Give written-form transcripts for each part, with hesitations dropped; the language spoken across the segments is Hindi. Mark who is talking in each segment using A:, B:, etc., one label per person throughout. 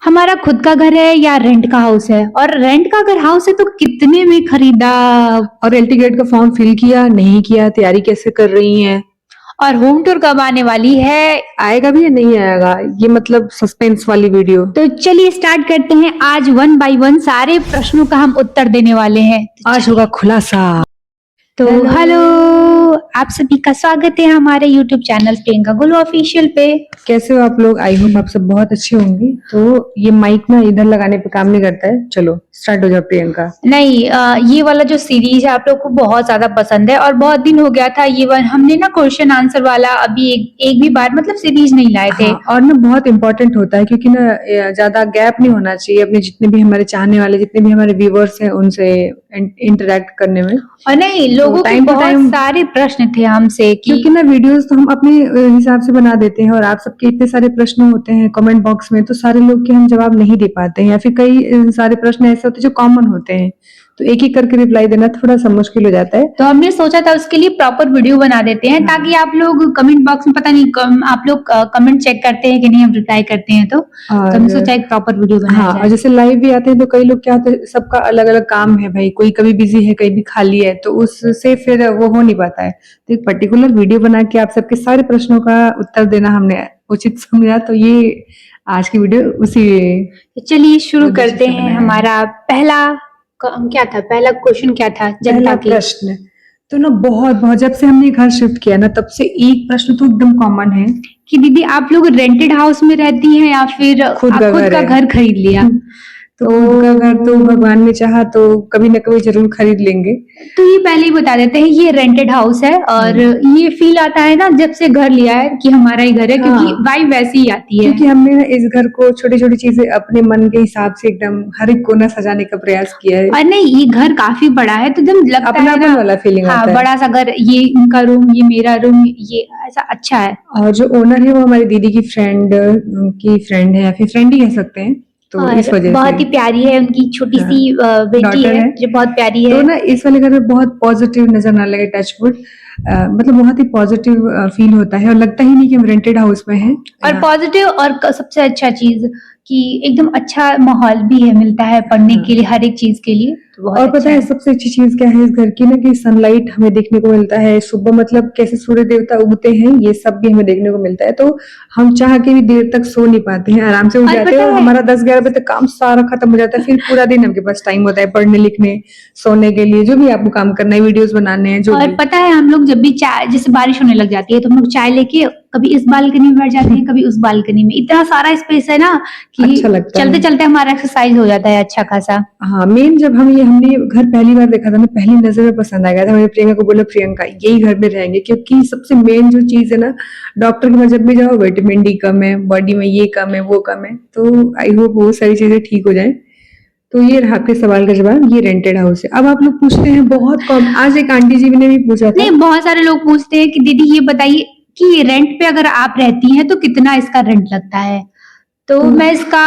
A: हमारा खुद का घर है या रेंट का हाउस है? और रेंट का अगर हाउस है तो कितने में खरीदा?
B: और एलटी गेट का फॉर्म फिल किया नहीं किया, तैयारी कैसे कर रही हैं,
A: और होम टूर कब आने वाली है?
B: आएगा भी या नहीं आएगा, ये मतलब सस्पेंस वाली वीडियो।
A: तो चलिए स्टार्ट करते हैं। आज वन बाय वन सारे प्रश्नों का हम उत्तर देने वाले हैं।
B: आज होगा खुलासा।
A: तो हेलो, आप सभी का स्वागत है हमारे YouTube चैनल प्रियंका गुल ऑफिशियल पे।
B: कैसे हो आप लोग? आई होप आप सब बहुत अच्छे होंगे। तो ये माइक ना इधर लगाने पे काम नहीं करता है। चलो स्टार्ट हो जाओ प्रियंका।
A: नहीं, ये वाला जो सीरीज है आप लोग को बहुत ज्यादा पसंद है और बहुत दिन हो गया था ये हमने ना क्वेश्चन आंसर वाला अभी एक भी बार मतलब सीरीज नहीं लाए थे।
B: हाँ, और ना बहुत इंपॉर्टेंट होता है क्योंकि ना ज्यादा गैप नहीं होना चाहिए अपने जितने भी हमारे चाहने वाले, जितने भी हमारे व्यूवर्स हैं उनसे इंटरेक्ट करने में।
A: और नहीं, लोगों के
B: time to
A: बहुत
B: time-
A: सारे प्रश्न थे हमसे कि
B: क्योंकि ना वीडियोस तो हम अपने हिसाब से बना देते हैं और आप सबके इतने सारे प्रश्न होते हैं कमेंट बॉक्स में, तो सारे लोग के हम जवाब नहीं दे पाते हैं या फिर कई सारे प्रश्न ऐसे होते हैं जो कॉमन होते हैं, तो एक एक करके रिप्लाई देना थोड़ा सा मुश्किल हो जाता है।
A: तो हमने सोचा था उसके लिए प्रॉपर वीडियो बना देते हैं ताकि आप लोग कमेंट बॉक्स में, पता नहीं आप लोग कमेंट चेक करते हैं कि नहीं, हम रिप्लाई करते हैं तो हमने सोचा एक प्रॉपर वीडियो बनाया
B: हाँ, और
A: जाए।
B: जैसे लाइव भी आते हैं तो कई लोग क्या होते हैं, सबका अलग अलग काम है भाई, कोई कभी बिजी है, कहीं भी खाली है, तो उससे फिर वो हो नहीं पाता है। तो एक पर्टिकुलर वीडियो बना के आप सबके सारे प्रश्नों का उत्तर देना हमने उचित समझा, तो ये आज की वीडियो उसी
A: तो चलिए शुरू
B: उद्देश्य
A: करते
B: से
A: हैं।
B: बनाया है।
A: हमारा क्या था, पहला क्वेश्चन क्या था जनता
B: पहला
A: की?
B: प्रश्न तो ना बहुत बहुत जब से हमने घर शिफ्ट किया ना तब से एक प्रश्न तो एकदम कॉमन है
A: कि दीदी आप लोग रेंटेड हाउस में रहती हैं या फिर
B: खुद का
A: खुद
B: घर
A: का
B: है।
A: घर खरीद लिया?
B: तो खुद का घर तो भगवान ने चाहा तो कभी ना कभी जरूर खरीद लेंगे।
A: तो ये पहले ही बता देते हैं, ये रेंटेड हाउस है और ये फील आता है ना जब से घर लिया है कि हमारा ही घर है, क्योंकि
B: हाँ।
A: वाइब वैसी ही आती है।
B: क्योंकि हमने ना इस घर को छोटी छोटी चीजें अपने मन के हिसाब से एकदम हर एक कोना सजाने का प्रयास किया है।
A: और नहीं, ये घर काफी बड़ा है तो एकदम लगता है
B: अपनापन
A: ना,
B: वाला फीलिंग
A: हाँ,
B: आता है।
A: बड़ा सा घर, ये उनका रूम, ये मेरा रूम, ये ऐसा अच्छा है।
B: और जो ओनर है वो हमारी दीदी की फ्रेंड है या फिर फ्रेंड ही कह सकते हैं, तो
A: और
B: इस वजह
A: बहुत ही
B: से
A: प्यारी है, उनकी छोटी
B: हाँ,
A: सी बेटी
B: डॉटर
A: है
B: है।
A: जो बहुत प्यारी
B: तो
A: है।
B: ना इस वाले घर में बहुत पॉजिटिव नजर ना लगे, टचवुड, मतलब बहुत ही पॉजिटिव फील होता है और लगता ही नहीं कि हम रेंटेड हाउस में हैं।
A: और पॉजिटिव, और सबसे अच्छा चीज कि एकदम अच्छा माहौल भी है, मिलता है पढ़ने के लिए, हर एक चीज के लिए, तो बहुत
B: और
A: अच्छा
B: पता है सबसे अच्छी चीज क्या है इस घर की ना, कि सनलाइट हमें देखने को मिलता है सुबह, मतलब कैसे सूर्य देवता उगते हैं ये सब भी हमें देखने को मिलता है, तो हम चाह के भी देर तक सो नहीं पाते हैं, आराम से उठ
A: और
B: जाते हैं
A: पता
B: और
A: है-
B: हमारा 10-11 बजे तक काम सारा खत्म हो जाता है, फिर पूरा दिन आपके पास टाइम होता है पढ़ने लिखने सोने के लिए, जो भी आपको काम करना है, वीडियोस बनाने हैं, जो
A: और
B: भी।
A: पता है हम लोग जब भी चाय, जैसे बारिश होने लग जाती है तो हम लोग चाय लेके कभी इस बालकनी में बैठ जाते हैं, कभी उस बालकनी में, इतना सारा स्पेस है ना कि
B: अच्छा लगता है।
A: चलते चलते हमारा एक्सरसाइज हो जाता है अच्छा खासा।
B: हाँ, मेन जब हमने ये घर पहली बार देखा था ना, पहली नजर में पसंद आ गया था, मैंने प्रियंका को बोला प्रियंका यही घर में रहेंगे, क्योंकि सबसे मेन जो चीज है ना, डॉक्टर के पास जब भी जाओ विटामिन डी कम है, बॉडी में ये कम है वो कम है, तो आई होप वो सारी चीजें ठीक हो जाए। तो ये रहा आपके सवाल का जवाब, ये रेंटेड हाउस है। अब आप लोग पूछते हैं बहुत कम, आज एक आंटी जी ने भी पूछा था।
A: नहीं, बहुत सारे लोग पूछते हैं कि दीदी ये बताइए कि रेंट पे अगर आप रहती हैं तो कितना इसका रेंट लगता है? तो मैं इसका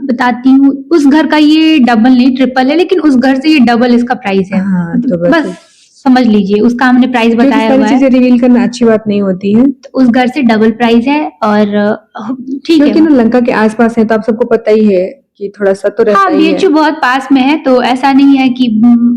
A: बताती हूँ, उस घर का ये डबल नहीं ट्रिपल है, लेकिन उस घर से ये डबल इसका प्राइस है।
B: हाँ, तो
A: बस समझ लीजिए, उसका हमने प्राइस
B: क्योंकि
A: बताया
B: सारी
A: हुआ है।
B: चीजें रिवील करना अच्छी बात नहीं होती है,
A: तो उस घर से डबल प्राइस है और ठीक
B: क्योंकि
A: है।
B: ना लंका के आसपास है तो आप सबको पता ही है कि थोड़ा सा तो रहता
A: हाँ,
B: ही है।
A: बीएचयू बहुत पास में है, तो ऐसा नहीं है कि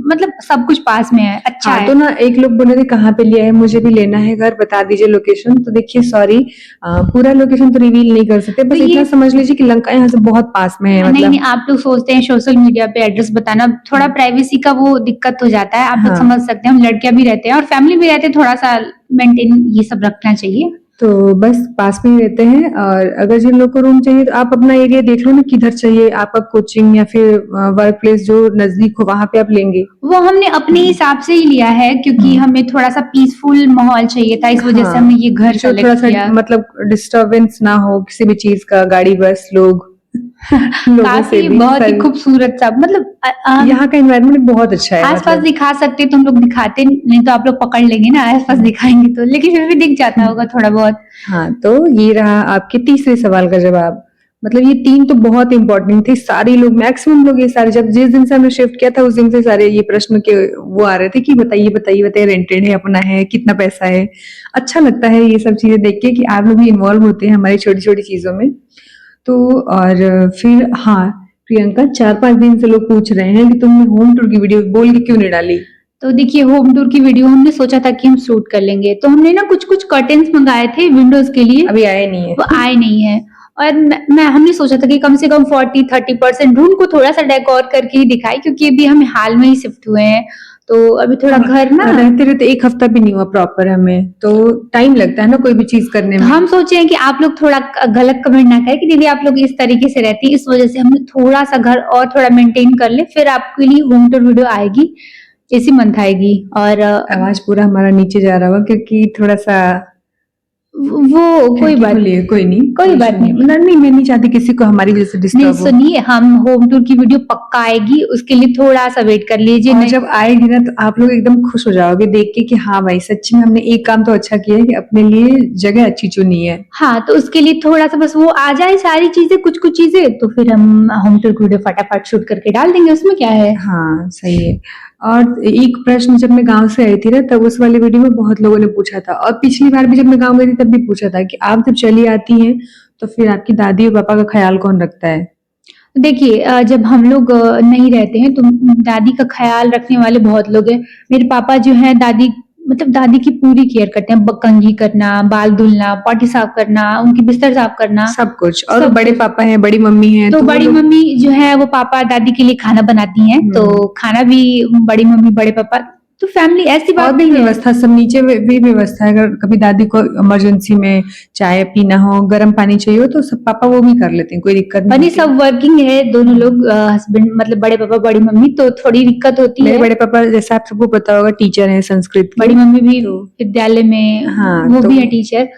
A: मतलब सब कुछ पास में है, अच्छा
B: हाँ,
A: है।
B: तो ना एक लोग बोले थे कहाँ पे लिया है, मुझे भी लेना है घर, बता दीजिए लोकेशन। तो देखिए सॉरी, पूरा लोकेशन तो रिवील नहीं कर सकते, बस
A: तो
B: इतना
A: ये
B: समझ लीजिए कि लंका यहाँ से बहुत पास में है,
A: नहीं
B: मतलब
A: नहीं, आप लोग सोचते हैं सोशल मीडिया पे एड्रेस बताना, थोड़ा प्राइवेसी का वो दिक्कत हो जाता है, आप लोग
B: हाँ।
A: समझ सकते हैं, हम लड़कियां भी रहते हैं और फैमिली भी रहते हैं, थोड़ा सा मेंटेन ये सब रखना चाहिए।
B: तो बस पास में ही रहते हैं, और अगर जिन लोग को रूम चाहिए तो आप अपना एरिया देख लो ना, किधर चाहिए आपका कोचिंग या फिर वर्क प्लेस जो नजदीक हो वहां पे आप लेंगे।
A: वो हमने अपने हिसाब से ही लिया है क्योंकि हमें थोड़ा सा पीसफुल माहौल चाहिए था, इस वजह से हमने ये घर
B: जो थोड़ा
A: सेलेक्ट
B: सा
A: किया।
B: मतलब डिस्टरबेंस ना हो किसी भी चीज का, गाड़ी बस लोग लोगों से
A: काफी
B: भी
A: बहुत ही
B: सारी-
A: खूबसूरत सा, मतलब
B: यहाँ का एनवायरनमेंट बहुत अच्छा है,
A: आसपास
B: मतलब
A: दिखा सकते तो हम लोग दिखाते, नहीं तो आप लोग पकड़ लेंगे ना आसपास दिखाएंगे तो, लेकिन फिर भी दिख जाता होगा थोड़ा बहुत।
B: हाँ, तो ये रहा आपके तीसरे सवाल का जवाब। मतलब ये 3 तो बहुत इंपॉर्टेंट थे, सारे लोग, मैक्सिमम लोग ये सारे, जब जिस दिन से हमने शिफ्ट किया था उस दिन से सारे ये प्रश्न के वो आ रहे थे कि बताइए बताइए बताइए, रेंटेड है, अपना है, कितना पैसा है। अच्छा लगता है ये सब चीजें देख के कि आप लोग भी इन्वॉल्व होते हैं हमारी छोटी छोटी चीजों में। तो और फिर हाँ, प्रियंका 4-5 दिन से लोग पूछ रहे हैं कि तुमने होम टूर की वीडियो बोल के क्यों नहीं डाली?
A: तो देखिए होम टूर की वीडियो हमने सोचा था कि हम शूट कर लेंगे, तो हमने ना कुछ-कुछ कर्टेन्स मँगाए थे विंडोज़ के लिए,
B: अभी आए नहीं है।
A: वो आए नहीं हैं और मैं हमने सोचा था कि कम से कम 40-30% रूम को थोड़ा-सा डेकोर करके ही दिखाएँ क्योंकि अभी हम हाल में ही शिफ्ट हुए हैं, तो अभी थोड़ा घर ना
B: रहते-रहते 1 हफ्ता भी नहीं हुआ प्रॉपर हमें, तो टाइम लगता है ना कोई भी चीज़ करने
A: तो
B: में।
A: हम सोचे हैं कि आप लोग थोड़ा गलत कमेंट ना करें कि दीदी आप लोग इस तरीके से रहती हैं, इस वजह से हमने थोड़ा-सा घर और थोड़ा मेंटेन कर लें, फिर आपके लिए होम टूर वीडियो आएगी, इसी मंथ आएगी और
B: आवाज़ पूरा हमारा नीचे जा रहा होगा क्योंकि थोड़ा-सा
A: वो कोई
B: खिड़की
A: बात
B: खोलिए, कोई नहीं,
A: कोई बात नहीं।
B: नहीं, मैं नहीं चाहती किसी को हमारी वजह से
A: नहीं
B: डिस्टर्ब हो।
A: सुनिए हम होम टूर की वीडियो पक्का आएगी, उसके लिए थोड़ा-सा वेट कर लीजिए
B: और
A: नहीं
B: जब आएगी ना तो आप लोग एकदम खुश हो जाओगे देख के कि हाँ भाई सच्ची में हमने एक काम तो अच्छा किया है कि अपने लिए जगह अच्छी चुनी है।
A: हाँ, तो उसके लिए थोड़ा-सा बस वो आ जाए सारी चीज़ें, कुछ-कुछ चीज़ें, तो फिर हम होम टूर की वीडियो फटाफट शूट करके डाल देंगे, उसमें क्या है?
B: हाँ, सही है। और एक प्रश्न जब मैं गाँव से आई थी ना तब उस वाली वीडियो में बहुत लोगों ने पूछा था और पिछली बार भी जब मैं गाँव गई थी तब भी पूछा था कि आप जब चली आती हैं तो फिर आपकी दादी और पापा का ख़्याल कौन रखता है?
A: देखिए जब हम लोग नहीं रहते हैं तो दादी का ख़्याल रखने वाले बहुत लोग हैं। मेरे पापा जो हैं दादी मतलब दादी की पूरी केयर करते हैं, ब कंघी करना, बाल धुलना, पॉटी साफ करना, उनकी बिस्तर साफ करना,
B: सब कुछ और
A: सब
B: बड़े
A: कुछ।
B: पापा हैं, बड़ी मम्मी हैं
A: तो
B: तो वो
A: बड़ी
B: लोग
A: मम्मी जो है वो पापा दादी के लिए खाना बनाती हैं, तो खाना भी बड़ी मम्मी, बड़े पापा तो फैमिली ऐसी
B: और
A: बात
B: भी
A: नहीं है।
B: व्यवस्था सब नीचे में भी व्यवस्था है अगर कभी दादी को इमरजेंसी में चाय पीना हो, गर्म पानी चाहिए हो तो सब पापा वो भी कर लेते हैं, कोई दिक्कत नहीं
A: बनी
B: होती।
A: सब वर्किंग है, दोनों लोग हस्बैंड मतलब बड़े पापा, बड़ी मम्मी तो थोड़ी दिक्कत होती
B: मेरे
A: है।
B: बड़े पापा जैसा आप सबको पता होगा टीचर हैं संस्कृत के।
A: बड़ी मम्मी भी
B: तो
A: विद्यालय में
B: हाँ,
A: वो
B: तो
A: भी है टीचर।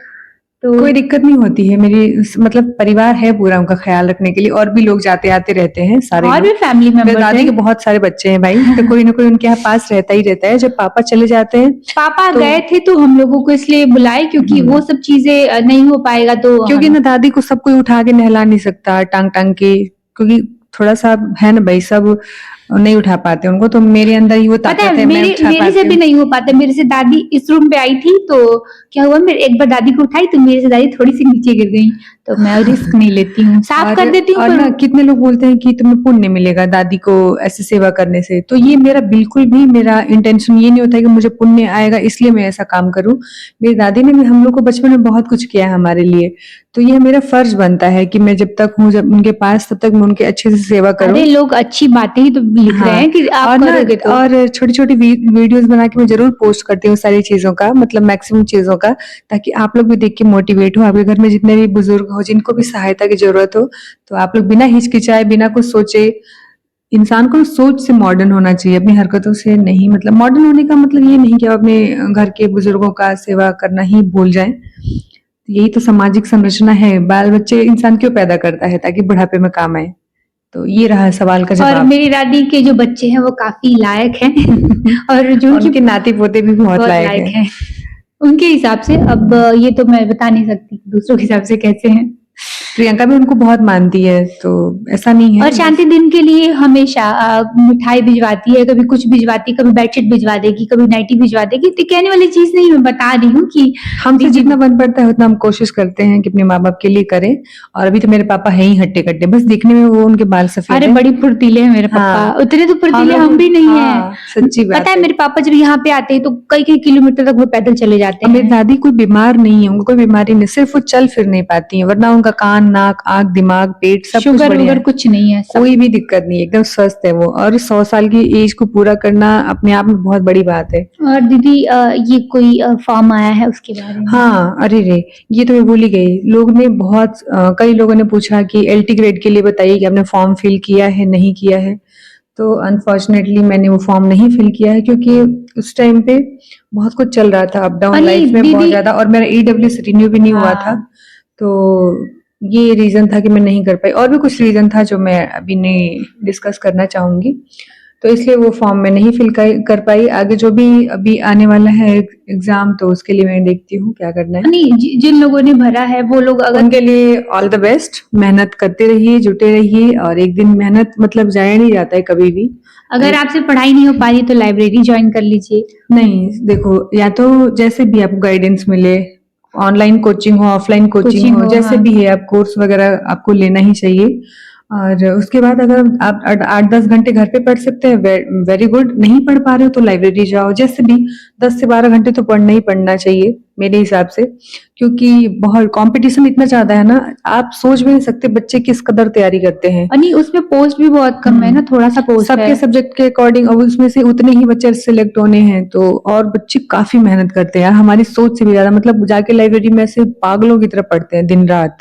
A: तो
B: कोई दिक्कत नहीं होती है मेरी मतलब परिवार है पूरा उनका ख्याल रखने के लिए और भी लोग जाते आते रहते हैं सारे
A: और भी
B: लोग।
A: फैमिली
B: मेरे
A: मेंबर्स
B: दादी के
A: हैं।
B: बहुत सारे बच्चे हैं भाई तो कोई ना कोई उनके यहाँ पास रहता ही रहता है जब पापा चले जाते हैं
A: पापा
B: तो
A: गए थे तो हम लोगों को इसलिए बुलाए क्योंकि वो सब चीजें नहीं हो पाएगा तो
B: क्योंकि ना दादी को सब कोई उठा के नहला नहीं सकता टांग टांग के क्योंकि थोड़ा सा है ना भाई सब नहीं उठा पाते उनको तो मेरे अंदर ही वो
A: पता
B: ताकत
A: है
B: है मैं
A: मेरे
B: उठा
A: मेरे से
B: पाती
A: भी
B: हूँ।
A: नहीं हो पाता। मेरे से दादी इस रूम पे आई थी तो क्या हुआ, मेरे एक बार दादी को उठाई तो मेरे से दादी थोड़ी सी नीचे गिर गई, तो मैं रिस्क नहीं लेती हूँ, साफ कर देती हूँ
B: और
A: पर
B: ना कितने लोग बोलते हैं कि तुम्हें पुण्य मिलेगा दादी को ऐसे सेवा करने से तो ये मेरा बिल्कुल भी मेरा इंटेंशन ये नहीं होता है कि मुझे पुण्य आएगा इसलिए मैं ऐसा काम करूं। मेरी दादी ने भी हम लोग को बचपन में बहुत कुछ किया है हमारे लिए तो ये मेरा फर्ज बनता है कि मैं जब तक हूँ जब उनके पास तब तक मैं उनकी अच्छे से सेवा करूं।
A: अरे लोग अच्छी बातें ही तो लिख रहे
B: हाँ
A: हैं कि आप
B: और ना
A: करोगे तो।
B: और छोटी छोटी वीडियोस बना के मैं जरूर पोस्ट करती हूँ सारी चीजों का मतलब मैक्सिमम चीजों का ताकि आप लोग भी देख के मोटिवेट हो आपके घर में जितने भी बुजुर्ग हो जिनको भी सहायता की जरूरत हो तो आप लोग बिना हिचकिचाए बिना कुछ सोचे इंसान को सोच से मॉडर्न होना चाहिए अपनी हरकतों से नहीं मतलब मॉडर्न होने का मतलब ये नहीं कि आप अपने घर के बुजुर्गों का सेवा करना ही भूल जाएं। यही तो सामाजिक संरचना है बाल बच्चे इंसान क्यों पैदा करता है ताकि बुढ़ापे में काम आए। तो ये रहा सवाल का
A: और
B: जवाब।
A: मेरी दादी के जो बच्चे हैं वो काफी लायक हैं और जो उनकी
B: उनके नाती पोते भी बहुत लायक
A: लायक
B: हैं।
A: हैं उनके हिसाब से। अब ये तो मैं बता नहीं सकती कि दूसरों के हिसाब से कैसे हैं।
B: प्रियंका भी उनको बहुत मानती है तो ऐसा नहीं है
A: और शांति दिन के लिए हमेशा मिठाई भिजवाती है, कभी कुछ भिजवाती है, कभी बेडशीट भिजवा देगी, कभी नाइटी भिजवा देगी। तो कहने वाली चीज नहीं, मैं बता रही हूँ कि
B: हमसे
A: दीदी
B: जितना बन पड़ता है उतना हम कोशिश करते हैं कि अपने माँ बाप के लिए करें। और अभी तो मेरे पापा है ही हट्टे कट्टे बस दिखने में वो उनके बाल सफेद
A: अरे
B: है।
A: बड़ी फुर्तीले हैं मेरे पापा।
B: हाँ
A: उतने तो फुर्तीले
B: लोग
A: हम भी नहीं
B: हाँ
A: हैं।
B: सच्ची
A: पता
B: बात
A: है
B: है।
A: मेरे पापा जब यहाँ पे आते हैं तो कई कई किलोमीटर तक वो पैदल चले जाते
B: और मेरी
A: हैं।
B: दादी कोई बीमार नहीं है उनको कोई बीमारी नहीं सिर्फ वो चल फिर नहीं पाती है वरना उनका कान नाक आंख दिमाग पेट सब कुछ
A: शुगर
B: बढ़िया
A: वुगर
B: है।
A: कुछ नहीं है, सब
B: कोई भी दिक्कत नहीं है एकदम स्वस्थ है वो और 100 साल की एज को पूरा करना अपने आप में बहुत बड़ी बात है।
A: और दीदी ये कोई फॉर्म आया है उसके बारे में।
B: हाँ अरे रे ये तो मैं भूल ही गई लोग ने बहुत कई लोगों ने पूछा कि एलटी ग्रेड के लिए बताइए कि आपने फॉर्म फिल किया है नहीं किया है। तो अनफॉर्चुनेटली मैंने वो फॉर्म नहीं फिल किया है क्योंकि उस टाइम पे बहुत कुछ चल रहा था अप डाउन
A: अरे
B: लाइफ में बहुत
A: दीदी
B: ज्यादा और मेरा ईडब्ल्यूएस रिन्यू भी नहीं हुआ था।
A: हाँ
B: तो ये रीजन था कि मैं नहीं कर पाई और भी कुछ रीजन था जो मैं अभी नहीं डिस्कस करना चाहूंगी। तो इसलिए वो फॉर्म मैं नहीं फिल कर पाई आगे जो भी अभी आने वाला है एग्जाम तो उसके लिए मैं देखती हूँ क्या करना है।
A: नहीं जिन लोगों ने भरा है वो लोग अगर
B: उनके लिए ऑल द बेस्ट मेहनत करते रहिए जुटे रहिए और एक दिन मेहनत मतलब जाया नहीं जाता है कभी भी।
A: अगर आपसे पढ़ाई नहीं हो पा रही तो लाइब्रेरी ज्वाइन कर लीजिए।
B: नहीं देखो या तो जैसे भी आपको गाइडेंस मिले ऑनलाइन कोचिंग हो, ऑफलाइन कोचिंग
A: कोचिंग
B: हो,
A: हो,
B: जैसे
A: हाँ।
B: भी है, आप कोर्स वगैरह आपको लेना ही चाहिए। और उसके बाद अगर आप 8-10 घंटे घर पे पढ़ सकते हैं, वेरी गुड। नहीं पढ़ पा रहे हो तो लाइब्रेरी जाओ, जैसे भी 10 से 12 घंटे तो पढ़ना ही पढ़ना चाहिए मेरे हिसाब से, क्योंकि बहुत कंपटीशन इतना ज्यादा है ना, आप सोच भी नहीं सकते बच्चे किस कदर तैयारी करते हैं।
A: और नहीं, उसमें पोस्ट भी बहुत कम है ना, थोड़ा सा पोस्ट
B: सबके
A: है।
B: सब्जेक्ट के अकॉर्डिंग, और उसमें से उतने ही बच्चे सिलेक्ट होने हैं, तो और बच्चे काफी मेहनत करते हैं यार, हमारी सोच से भी ज्यादा, मतलब जाके लाइब्रेरी में ऐसे पागलों की तरह पढ़ते हैं दिन रात।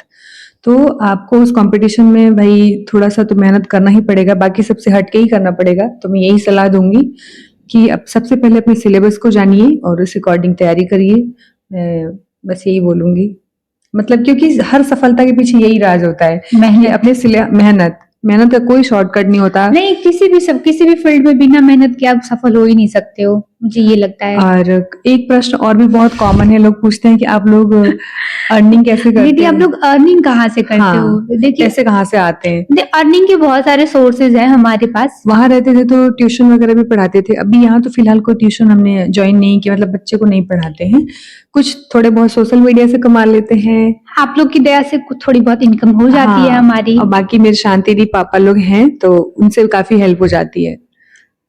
B: तो आपको उस कंपटीशन में भाई थोड़ा सा तो मेहनत करना ही पड़ेगा, बाकी सबसे हट के ही करना पड़ेगा। तो मैं यही सलाह दूंगी कि अब सबसे पहले अपने सिलेबस को जानिए और उस अकॉर्डिंग तैयारी करिए। मैं बस यही बोलूंगी, मतलब क्योंकि हर सफलता के पीछे यही राज होता है कि
A: मेहनत।
B: अपने मेहनत मेहनत का कोई शॉर्टकट नहीं होता।
A: नहीं, किसी भी फील्ड में बिना मेहनत के आप सफल हो ही नहीं सकते हो, मुझे ये लगता है।
B: और एक प्रश्न और भी बहुत कॉमन है, लोग पूछते हैं कि आप लोग अर्निंग कैसे करते
A: दीदी, आप
B: हैं?
A: लोग अर्निंग कहाँ से करते हो?
B: हाँ,
A: देखिए,
B: पैसे कहाँ से आते हैं?
A: अर्निंग के बहुत सारे सोर्सेज हैं हमारे पास।
B: वहां रहते थे तो ट्यूशन वगैरह भी पढ़ाते थे, अभी यहाँ तो फिलहाल कोई ट्यूशन हमने ज्वाइन नहीं किया, मतलब बच्चे को नहीं पढ़ाते हैं। कुछ थोड़े बहुत सोशल मीडिया से कमा लेते हैं।
A: आप लोग की दया से थोड़ी बहुत इनकम हो जाती है
B: हाँ,
A: हमारी।
B: और बाकी मेरे शांति दी पापा लोग हैं तो उनसे काफी हेल्प हो जाती है।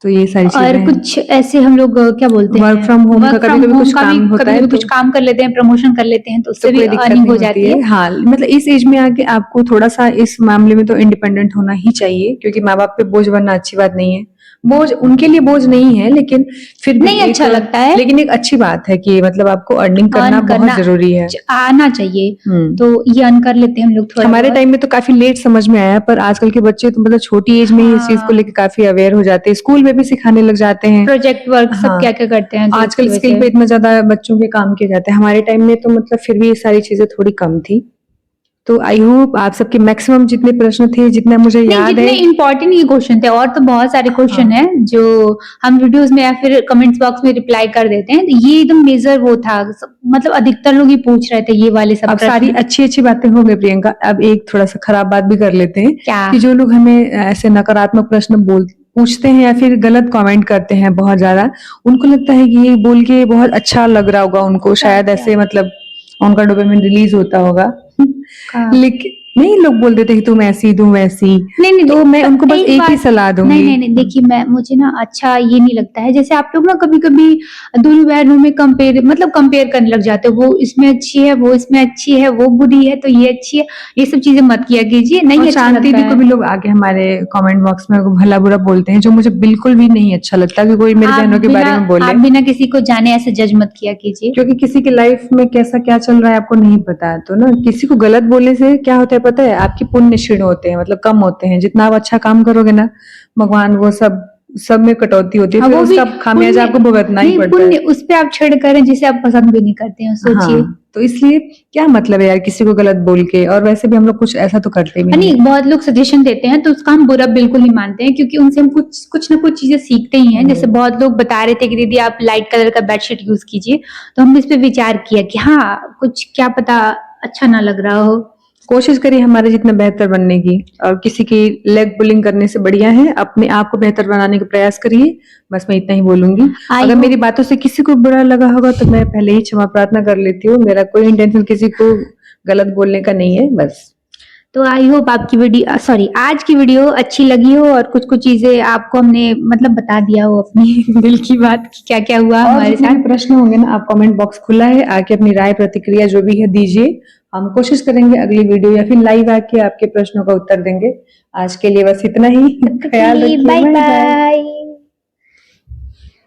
B: तो ये सारी चीजें
A: और
B: हैं।
A: कुछ ऐसे हम लोग क्या बोलते
B: वर्क
A: हैं,
B: फ्रॉम होम का
A: वर्क फ्रॉम
B: कभी-कभी
A: होम
B: कुछ
A: का भी
B: काम होता
A: कभी
B: है
A: कभी
B: तो
A: कुछ काम कर लेते हैं, प्रमोशन कर लेते हैं, तो
B: तो
A: उससे भी
B: कोई दिक्कत
A: अर्निंग
B: नहीं
A: हो
B: होती
A: जाती
B: है।
A: है।
B: हाँ, मतलब इस एज में आके आपको थोड़ा-सा इस मामले में तो इंडिपेंडेंट होना ही चाहिए, क्योंकि माँ-बाप पे बोझ बनना अच्छी बात नहीं है। बोझ उनके लिए बोझ नहीं है, लेकिन फिर भी
A: नहीं अच्छा लगता है।
B: लेकिन एक अच्छी बात है कि मतलब आपको अर्निंग करना
A: अर्न
B: बहुत
A: करना
B: ज़रूरी है।
A: आना चाहिए।
B: हुँ।
A: तो ये अर्न कर लेते हैं हम लोग थोड़ा
B: हमारे
A: बहुत।
B: टाइम में तो काफ़ी लेट समझ में आया, पर आजकल के बच्चे तो मतलब छोटी एज में ही इस चीज़ को
A: हाँ,
B: लेके काफ़ी अवेयर हो जाते हैं, स्कूल में भी सिखाने लग जाते हैं।
A: प्रोजेक्ट वर्क सब
B: हाँ।
A: क्या-क्या करते हैं तो
B: आजकल
A: उसकी वजह
B: स्किल
A: से।
B: पे इतना ज़्यादा बच्चों के काम किए जाते हैं, हमारे टाइम में तो मतलब फिर भी ये सारी चीज़ें थोड़ी कम थी। तो आई होप आप सबके मैक्सिमम जितने प्रश्न थे, जितना मुझे
A: नहीं,
B: याद
A: जितने
B: है।
A: इम्पोर्टेंट ये क्वेश्चन थे, और तो बहुत सारे क्वेश्चन
B: हाँ।
A: हैं जो हम वीडियोस में या फिर कमेंट्स बॉक्स में रिप्लाई कर देते हैं। तो ये एकदम मेजर वो था, मतलब अधिकतर लोग ही पूछ रहे थे ये वाले सब
B: अब सारी
A: प्रश्न।
B: अच्छी-अच्छी बातें हो गई प्रियंका, अब एक थोड़ा-सा खराब बात भी कर लेते हैं
A: क्या?
B: कि जो लोग हमें ऐसे नकारात्मक प्रश्न पूछते हैं या फिर गलत कमेंट करते हैं बहुत ज़्यादा, उनको लगता है कि ये बोल के बहुत अच्छा लग रहा होगा उनको, शायद
A: क्या?
B: ऐसे मतलब उनका डोपामाइन रिलीज़ होता होगा।
A: का?
B: लेकिन नहीं, लोग बोल देते हैं कि तुम ऐसी, तुम वैसी।
A: नहीं, नहीं,
B: तो मैं उनको बस
A: एक
B: एक ही
A: बात।
B: सलाह
A: नहीं,
B: दूँगी।
A: नहीं, नहीं, देखिए, मुझे ना अच्छा ये नहीं लगता है, जैसे आप लोग ना कभी-कभी दोनों बहनों में कंपेयर करने लग जाते हो, वो इसमें अच्छी है, वो इसमें अच्छी है, वो बुरी है, तो ये अच्छी है, ये सब चीज़ें मत किया कीजिए,
B: और
A: नहीं अच्छा
B: शांति
A: लगता
B: दी को
A: है।
B: भी लोग आके हमारे कमेंट बॉक्स में भला-बुरा बोलते हैं, जो मुझे बिल्कुल भी नहीं अच्छा लगता कि कोई मेरी बहनों के बारे में बोले।
A: आप बिना किसी को जाने ऐसे जज मत किया कीजिए।
B: क्योंकि किसी की लाइफ में कैसा क्या चल रहा है आपको नहीं पता है, तो ना किसी को गलत बोलने से क्या होता है पता है, आपके पुण्य क्षीण होते हैं, मतलब कम होते हैं। जितना आप अच्छा काम करोगे ना, भगवान वो सब में कटौती होती है,
A: हाँ,
B: फिर
A: वो भी
B: उसका खामियाजा
A: पुण्य।
B: आपको भुगतना ही
A: नहीं,
B: पड़ता
A: पुण्य
B: है।
A: उस पे आप छेड़ करें जिसे आप पसंद भी नहीं करते हैं, सोचिए।
B: हाँ, तो इसलिए क्या मतलब है यार किसी को गलत बोल के, और वैसे भी हम लोग कुछ ऐसा तो करते भी नहीं
A: नहीं,
B: है।
A: बहुत लोग सजेशन देते हैं तो उसका हम बुरा बिल्कुल नहीं मानते हैं, क्योंकि उनसे हम कुछ कुछ ना कुछ चीजें सीखते ही हैं। जैसे बहुत लोग बता रहे थे कि दीदी आप लाइट कलर का बेडशीट यूज कीजिए, तो हमने इस पे विचार किया कि हाँ, कुछ क्या पता अच्छा ना लग रहा हो।
B: कोशिश करिए हमारे जितना बेहतर बनने की, और किसी की लेग पुलिंग करने से बढ़िया है अपने आप को बेहतर बनाने का प्रयास करिए। बस मैं इतना ही बोलूंगी।
A: आई
B: अगर मेरी
A: होप
B: बातों से किसी को बुरा लगा होगा तो मैं पहले ही क्षमा प्रार्थना कर लेती हूँ, मेरा कोई इंटेंशन किसी को गलत बोलने का नहीं है बस।
A: तो आई होप आपकी वीडियो, सॉरी, आज की वीडियो अच्छी लगी हो और कुछ कुछ चीजें आपको हमने मतलब बता दिया हो अपनी दिल की बात कि क्या क्या हुआ
B: और
A: हमारे
B: जितने भी
A: साथ।
B: प्रश्न होंगे ना, आप कमेंट बॉक्स खुला है, आके अपनी राय प्रतिक्रिया जो भी है दीजिए। हम कोशिश करेंगे अगली वीडियो या फिर लाइव आके आपके प्रश्नों का उत्तर देंगे। आज के लिए बस इतना ही। ख्याल रखिए,
A: बाय
B: बाय बाय।
A: बाय।